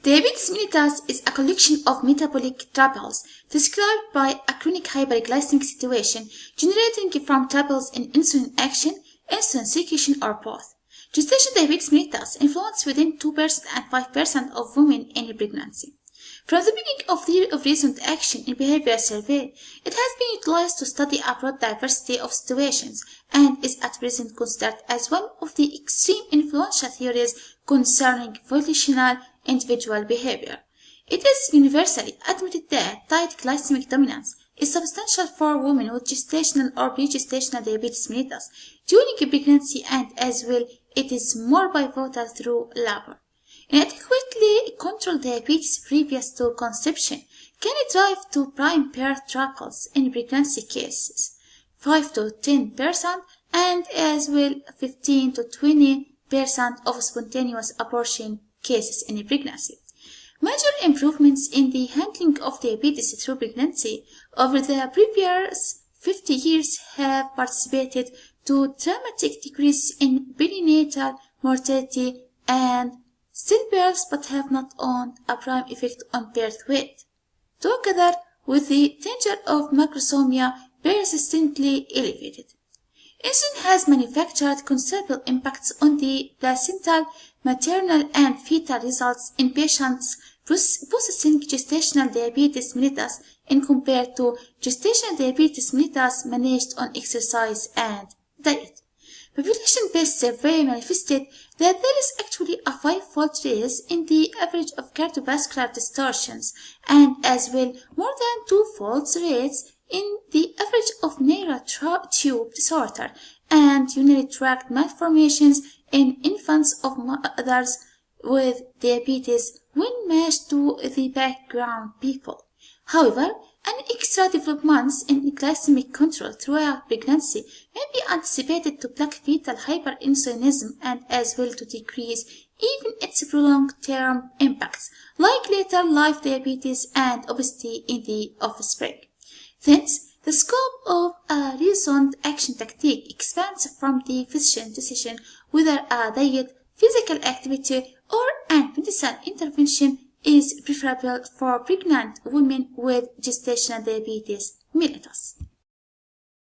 Diabetes mellitus is a collection of metabolic troubles described by a chronic hyperglycemic situation generating from troubles in insulin action, insulin secretion, or both. Gestational diabetes mellitus influences within 2% and 5% of women in pregnancy. From the beginning of theory of recent action in behavioral survey, it has been utilized to study a broad diversity of situations and is at present considered as one of the extreme influential theories concerning volitional individual behavior. It is universally admitted that tight glycemic dominance is substantial for women with gestational or pre-gestational diabetes mellitus during pregnancy, and as well it is more pivotal through labor. Inadequately controlled diabetes previous to conception can drive to prime birth troubles in pregnancy cases, 5 to 10%, and as well 15 to 20% of spontaneous abortion cases in pregnancy. Major improvements in the handling of diabetes through pregnancy over the previous 50 years have participated to dramatic decrease in perinatal mortality and stillbirths, but have not owned a prime effect on birth weight, together with the danger of macrosomia persistently elevated. Insulin has manufactured considerable impacts on the placental, maternal, and fetal results in patients possessing gestational diabetes mellitus in compared to gestational diabetes mellitus managed on exercise and diet. Population-based survey manifested that there is actually a 5-fold raise in the average of cardiovascular distortions and as well more than 2-fold raise in the average of narrow tube disorder and urinary tract malformations in infants of mothers with diabetes when matched to the background people. However, an extra developments in glycemic control throughout pregnancy may be anticipated to block fetal hyperinsulinism and as well to decrease even its prolonged term impacts, like later life diabetes and obesity in the offspring. Hence, the scope of a recent action tactic expands from the physician's decision whether a diet, physical activity, or an medicine intervention is preferable for pregnant women with gestational diabetes mellitus.